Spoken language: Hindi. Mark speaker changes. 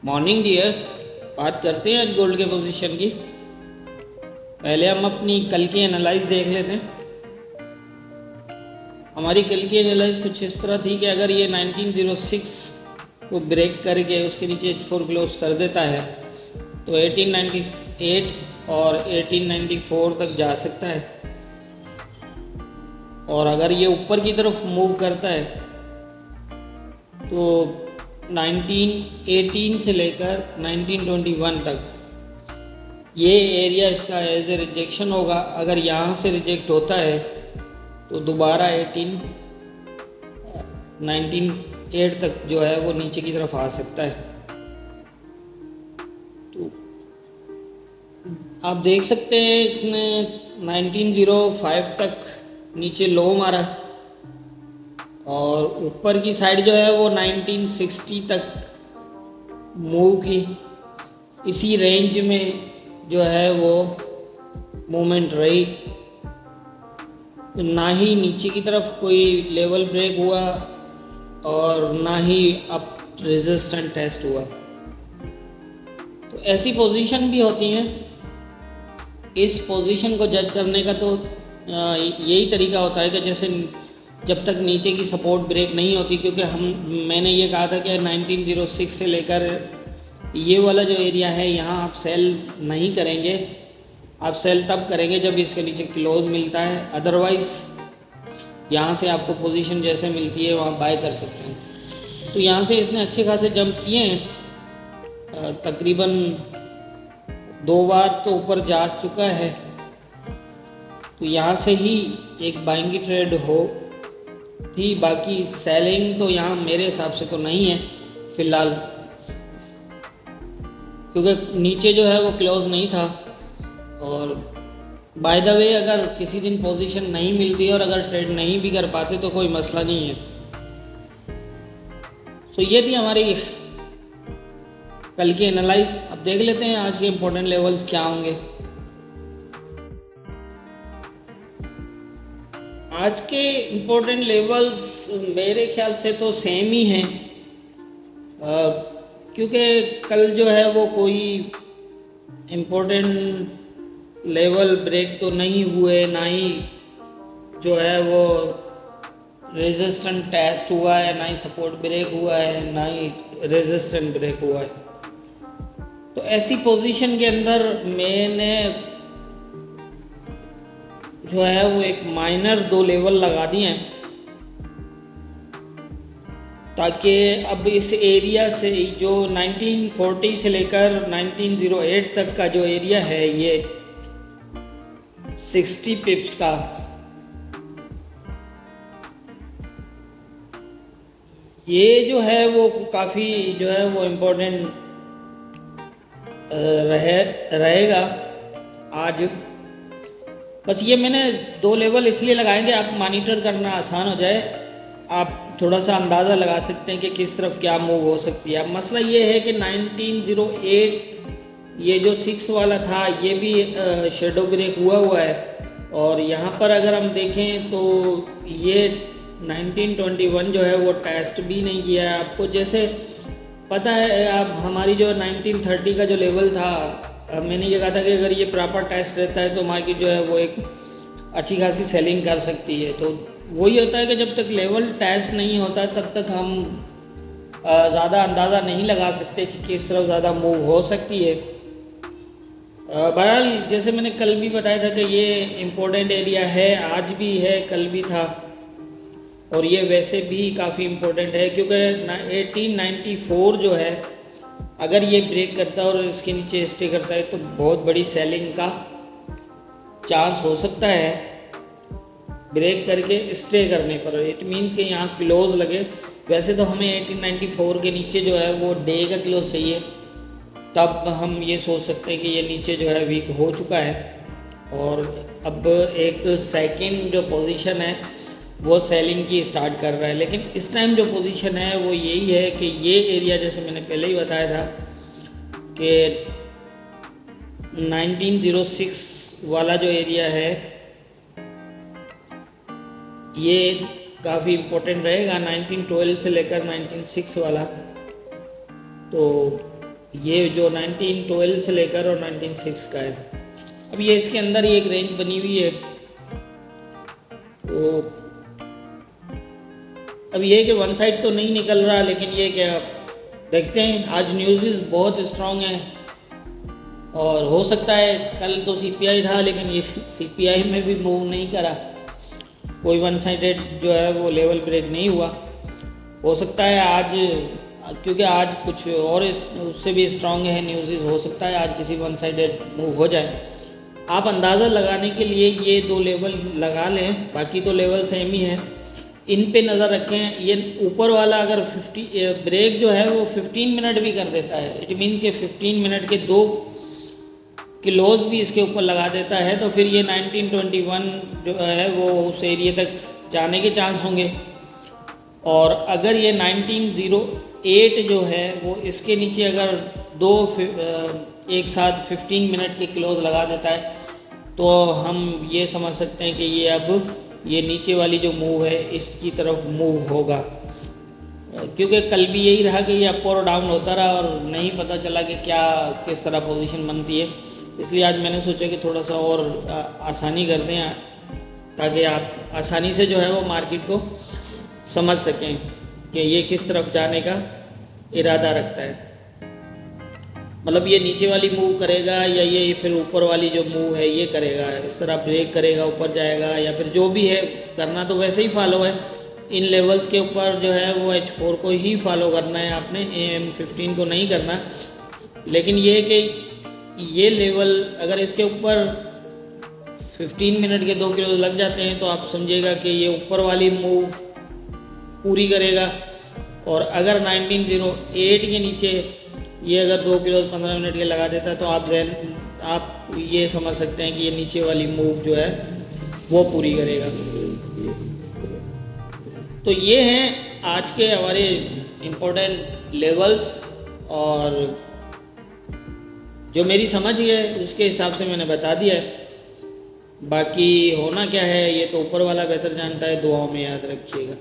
Speaker 1: मॉर्निंग डियर्स, बात करते हैं आज गोल्ड के पोजीशन की। पहले हम अपनी कल की एनालाइज देख लेते हैं। हमारी कल की एनालाइज कुछ इस तरह थी कि अगर ये 1906 को ब्रेक करके उसके नीचे H4 क्लोज कर देता है तो 1898 और 1894 तक जा सकता है, और अगर ये ऊपर की तरफ मूव करता है तो 1918 से लेकर 1921 तक ये एरिया इसका एज ए रिजेक्शन होगा। अगर यहाँ से रिजेक्ट होता है तो दोबारा 1908 तक जो है वो नीचे की तरफ आ सकता है। तो आप देख सकते हैं इसने 1905 तक नीचे लो मारा और ऊपर की साइड जो है वो 1960 तक मूव की। इसी रेंज में जो है वो मूवमेंट रही, ना ही नीचे की तरफ कोई लेवल ब्रेक हुआ और ना ही अप रेजिस्टेंट टेस्ट हुआ। तो ऐसी पोजीशन भी होती हैं। इस पोजीशन को जज करने का तो यही तरीका होता है कि जैसे जब तक नीचे की सपोर्ट ब्रेक नहीं होती, क्योंकि मैंने ये कहा था कि 1906 से लेकर ये वाला जो एरिया है यहाँ आप सेल नहीं करेंगे। आप सेल तब करेंगे जब इसके नीचे क्लोज मिलता है, अदरवाइज यहाँ से आपको पोजीशन जैसे मिलती है वहाँ बाय कर सकते हैं। तो यहाँ से इसने अच्छे खासे जंप किए हैं, तकरीबन 2 बार तो ऊपर जा चुका है। तो यहाँ से ही एक बाइंग की ट्रेड हो थी, बाकी सेलिंग तो यहाँ मेरे हिसाब से तो नहीं है फिलहाल, क्योंकि नीचे जो है वो क्लोज नहीं था। और बाय द वे अगर किसी दिन पोजीशन नहीं मिलती और अगर ट्रेड नहीं भी कर पाते तो कोई मसला नहीं है। सो ये थी हमारी कल की एनालाइज। अब देख लेते हैं आज के इम्पोर्टेंट लेवल्स क्या होंगे। आज के इम्पोर्टेंट लेवल्स मेरे ख्याल से तो सेम ही हैं, क्योंकि कल जो है वो कोई इम्पोर्टेंट लेवल ब्रेक तो नहीं हुए, ना ही जो है वो रेजिस्टेंट टेस्ट हुआ है, ना ही सपोर्ट ब्रेक हुआ है, ना ही रेजिस्टेंट ब्रेक हुआ है। तो ऐसी पोजीशन के अंदर मैंने जो है वो एक माइनर 2 लेवल लगा दिए हैं, ताकि अब इस एरिया से जो 1940 से लेकर 1908 तक का जो एरिया है ये 60 पिप्स का, ये जो है वो काफ़ी जो है वो इम्पोर्टेंट रहेगा आज। बस ये मैंने 2 लेवल इसलिए लगाए कि आप मॉनिटर करना आसान हो जाए, आप थोड़ा सा अंदाज़ा लगा सकते हैं कि किस तरफ क्या मूव हो सकती है। अब मसला ये है कि 1908 ये जो 6 वाला था ये भी शेडो ब्रेक हुआ है, और यहाँ पर अगर हम देखें तो ये 1921 जो है वो टेस्ट भी नहीं किया है। आपको जैसे पता है, आप हमारी जो 1930 का जो लेवल था, मैंने ये कहा था कि अगर ये प्रॉपर टेस्ट रहता है तो मार्केट जो है वो एक अच्छी खासी सेलिंग कर सकती है। तो वही होता है कि जब तक लेवल टेस्ट नहीं होता तब तक हम ज़्यादा अंदाज़ा नहीं लगा सकते कि किस तरफ ज़्यादा मूव हो सकती है। बहरहाल जैसे मैंने कल भी बताया था कि ये इम्पोर्टेंट एरिया है, आज भी है, कल भी था, और ये वैसे भी काफ़ी इम्पोर्टेंट है, क्योंकि 1894 जो है अगर ये ब्रेक करता है और इसके नीचे स्टे करता है तो बहुत बड़ी सेलिंग का चांस हो सकता है ब्रेक करके स्टे करने पर। इट मीन्स कि यहाँ क्लोज लगे। वैसे तो हमें 1894 के नीचे जो है वो डे का क्लोज चाहिए, तब हम ये सोच सकते हैं कि ये नीचे जो है वीक हो चुका है और अब एक सेकंड जो पोजीशन है वो सेलिंग की स्टार्ट कर रहा है। लेकिन इस टाइम जो पोजीशन है वो यही है कि ये एरिया, जैसे मैंने पहले ही बताया था कि 1906 वाला जो एरिया है ये काफ़ी इम्पोर्टेंट रहेगा, 1912 से लेकर 1906 वाला। तो ये जो 1912 से लेकर और 1906 का है। अब ये इसके अंदर ही एक रेंज बनी हुई है। तो अब ये कि वन साइड तो नहीं निकल रहा, लेकिन ये क्या देखते हैं। आज न्यूज़ बहुत स्ट्रॉन्ग है और हो सकता है कल तो सीपीआई था, लेकिन ये सीपीआई में भी मूव नहीं करा, कोई वन साइडेड जो है वो लेवल ब्रेक नहीं हुआ। हो सकता है आज, क्योंकि आज कुछ और उससे भी स्ट्रॉन्ग है न्यूज़, हो सकता है आज किसी वन साइडेड मूव हो जाए। आप अंदाज़ा लगाने के लिए ये दो लेवल लगा लें, बाकी तो लेवल सेम ही है, इन पे नज़र रखें। ये ऊपर वाला अगर 50 ब्रेक जो है वो 15 मिनट भी कर देता है, इट मीन्स के 15 मिनट के 2 क्लोज भी इसके ऊपर लगा देता है, तो फिर ये 1921 जो है वो उस एरिया तक जाने के चांस होंगे। और अगर ये 1908 जो है वो इसके नीचे अगर एक साथ 15 मिनट के क्लोज लगा देता है, तो हम ये समझ सकते हैं कि ये अब ये नीचे वाली जो मूव है इसकी तरफ मूव होगा। क्योंकि कल भी यही रहा कि ये अप और डाउन होता रहा और नहीं पता चला कि क्या किस तरह पोजीशन बनती है। इसलिए आज मैंने सोचा कि थोड़ा सा और आसानी कर दें, ताकि आप आसानी से जो है वो मार्केट को समझ सकें कि ये किस तरफ जाने का इरादा रखता है। मतलब ये नीचे वाली मूव करेगा या ये फिर ऊपर वाली जो मूव है ये करेगा, इस तरह ब्रेक करेगा, ऊपर जाएगा, या फिर जो भी है करना तो वैसे ही फॉलो है। इन लेवल्स के ऊपर जो है वो H4 को ही फॉलो करना है आपने, AM15 को नहीं करना। लेकिन ये कि ये लेवल अगर इसके ऊपर 15 मिनट के 2 क्लोज लग जाते हैं तो आप समझिएगा कि ये ऊपर वाली मूव पूरी करेगा। और अगर 1908 के नीचे ये अगर 2 क्लोज 15 मिनट के लगा देता है तो आप ये समझ सकते हैं कि ये नीचे वाली मूव जो है वो पूरी करेगा। तो ये हैं आज के हमारे इम्पोर्टेंट लेवल्स, और जो मेरी समझ है उसके हिसाब से मैंने बता दिया है। बाकी होना क्या है ये तो ऊपर वाला बेहतर जानता है, दुआओं में याद रखिएगा।